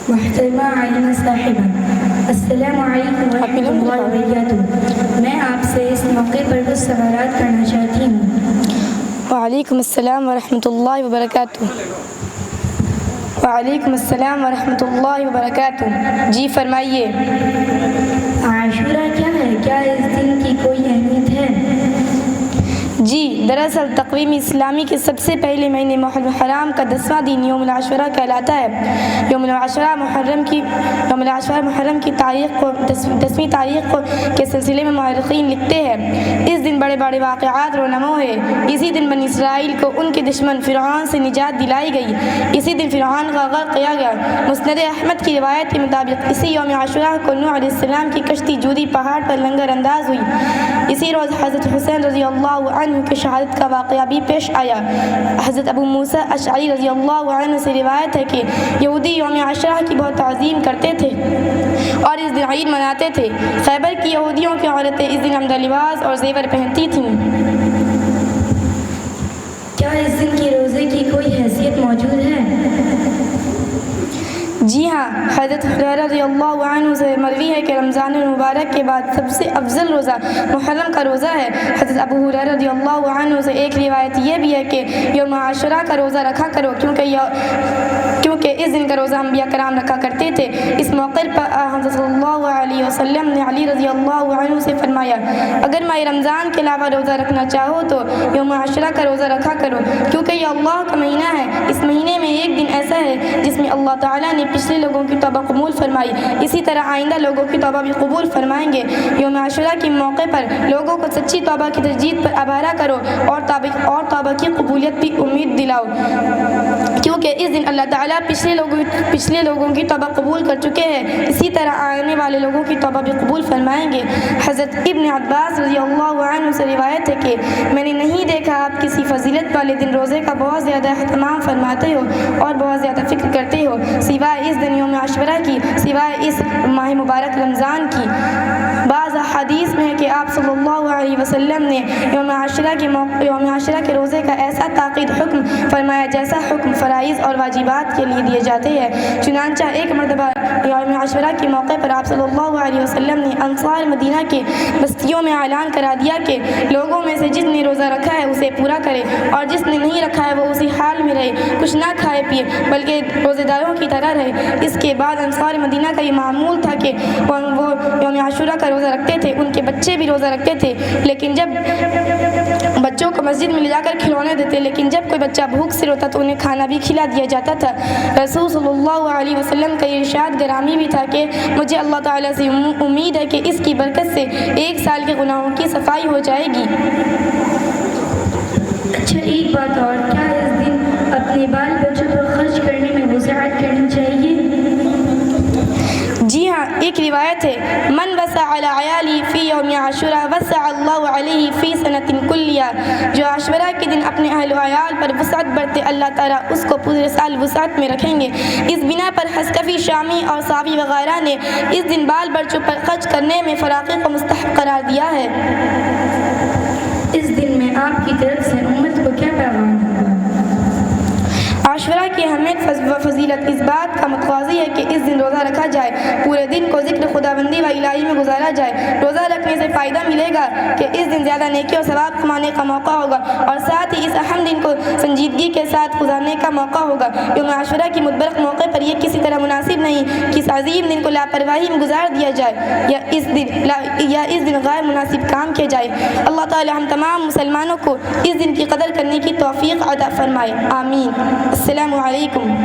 محترمہ عالمہ صاحبہ، السلام علیکم ورحمۃ اللہ وبرکاتہ۔ میں آپ سے اس موقع پر کچھ سوالات کرنا چاہتی ہوں۔ وعلیکم السلام ورحمۃ اللہ وبرکاتہ۔ وعلیکم السلام ورحمۃ اللہ وبرکاتہ۔ جی فرمائیے۔ عاشورہ کیا ہے؟ کیا اس دن کی کوئی اہمیت ہے؟ جی، دراصل تقویم اسلامی کے سب سے پہلے مہینے محرم حرام کا 10واں دن یوم العاشورہ کہلاتا ہے۔ یوم العاشورہ محرم کی تاریخ کو 10ویں تاریخ کے سلسلے میں مورخین لکھتے ہیں۔ اس دن بڑے بڑے واقعات رونما ہوئے۔ اسی دن بنی اسرائیل کو ان کے دشمن فرعون سے نجات دلائی گئی۔ اسی دن فرعون کا غرق کیا گیا۔ مسند احمد کی روایت کے مطابق اسی یوم عاشورہ کو نوح علیہ السلام کی کشتی جودی پہاڑ پر لنگر انداز ہوئی۔ اسی روز حضرت حسین رضی اللہ عنہ کی شہادت کا واقعہ بھی پیش آیا۔ حضرت ابو موسیٰ اشعری رضی اللہ عنہ سے روایت ہے کہ یہودی یوم عاشورہ کی بہت تعظیم کرتے تھے اور اس دن عید مناتے تھے۔ خیبر کی یہودیوں کی عورتیں اس دن عمدہ لباس اور زیور پہنتی تھیں۔ کیا اس دن کی روزے کی کوئی حیثیت موجود ہے؟ جی ہاں، حضرت ہریرہ رضی اللہ عنہ سے مروی ہے کہ رمضان المبارک کے بعد سب سے افضل روزہ محرم کا روزہ ہے۔ حضرت ابو ہریرہ رضی اللہ عنہ سے ایک روایت یہ بھی ہے کہ یوم عاشورہ کا روزہ رکھا کرو کیونکہ اس دن کا روزہ انبیاء کرام رکھا کرتے تھے۔ اس موقع پر حضرت صلی اللہ علیہ وسلم نے علی رضی اللہ عنہ سے فرمایا، اگر ماہ رمضان کے علاوہ روزہ رکھنا چاہو تو یوم عاشورہ کا روزہ رکھا کرو، کیونکہ یہ اللہ کا مہینہ ہے۔ اس مہینے میں ایک دن ایسا ہے جس میں اللہ تعالیٰ نے پچھلے لوگوں کی توبہ قبول فرمائی، اسی طرح آئندہ لوگوں کی توبہ بھی قبول فرمائیں گے۔ یوم عاشورہ کے موقع پر لوگوں کو سچی توبہ کی تجدید پر آبارہ کرو اور توبہ کی قبولیت کی امید دلاؤ، کیونکہ اس دن اللہ تعالیٰ پچھلے لوگوں کی توبہ قبول کر چکے ہیں، اسی طرح آنے والے لوگوں کی توبہ بھی قبول فرمائیں گے۔ حضرت ابن عباس رضی اللہ عنہ سے روایت ہے کہ میں نے نہیں دیکھا آپ کسی فضیلت والے دن روزے کا بہت زیادہ اہتمام فرماتے ہو اور بہت زیادہ فکر کرتے ہو سوائے اس دن یوم عاشورہ کی، سوائے اس ماہ مبارک رمضان کی۔ بعض حدیث میں ہے کہ آپ صلی اللہ علیہ وسلم نے یوم عاشورہ کے روزے کا ایسا تاکید حکم فرمایا جیسا حکم فرائض اور واجبات کے لیے دیے جاتے ہیں۔ چنانچہ ایک مرتبہ یوم عاشورہ کے موقع پر آپ صلی اللہ علیہ وسلم نے انصار مدینہ کے بستیوں میں اعلان کرا دیا کہ لوگوں میں سے جس نے روزہ رکھا ہے اسے پورا کرے اور جس نے نہیں رکھا ہے وہ اسی حال میں رہے، کچھ نہ کھائے پیے بلکہ روزے داروں کی طرح رہے۔ اس کے بعد انصار مدینہ کا یہ معمول تھا کہ وہ یوم عاشورہ کا روزہ رکھتے تھے، ان کے بچے بھی روزہ رکھتے تھے، لیکن جب بچوں کو مسجد میں لے جا کر کھلونے دیتے، لیکن جب کوئی بچہ بھوک سے روتا تو انہیں کھانا بھی کھلا دیا جاتا تھا۔ رسول صلی اللہ علیہ وسلم کا یہ ارشاد گرامی بھی تھا کہ مجھے اللہ تعالیٰ سے امید ہے کہ اس کی برکت سے 1 سال کے گناہوں کی صفائی ہو جائے گی۔ اچھا، ایک بات اور، کیا اس دن اپنے بال بچوں پر خرچ کرنے میں وسعت کرنی چاہیے؟ جی ہاں، ایک روایت ہے، من وسع علی عیالی فی یوم عاشورہ وسع اللہ علیہ فی سنۃ کلیہ، جو عاشورہ کے دن اپنے اہل و عیال پر وسعت برتے اللہ تعالیٰ اس کو پورے سال وسعت میں رکھیں گے۔ اس بنا پر حسکفی، شامی اور صاوی وغیرہ نے اس دن بال بچوں پر خرچ کرنے میں فراقے کو مستحب قرار دیا ہے۔ اس دن میں آپ کی طرف سے امت کو کیا پیغام ہوگا؟ عاشورہ کی اہمیت و فضیلت اس بات کا متقاضی ہے کہ اس دن روزہ رکھا جائے، پورے دن کو ذکر خداوندی و الہی میں گزارا جائے۔ روزہ رکھنے سے فائدہ ملے گا کہ اس دن زیادہ نیکی اور ثواب کمانے کا موقع ہوگا اور ساتھ ہی اس اہم دن کو سنجیدگی کے ساتھ گزارنے کا موقع ہوگا۔ یوم عاشورہ کی متبرک موقع پر یہ کسی طرح مناسب نہیں کہ اس عظیم دن کو لاپرواہی میں گزار دیا جائے یا اس دن غیر مناسب کام کیا جائے۔ اللہ تعالی ہم تمام مسلمانوں کو اس دن کی قدر کرنے کی توفیق عطا فرمائے، آمین۔ السلام علیکم۔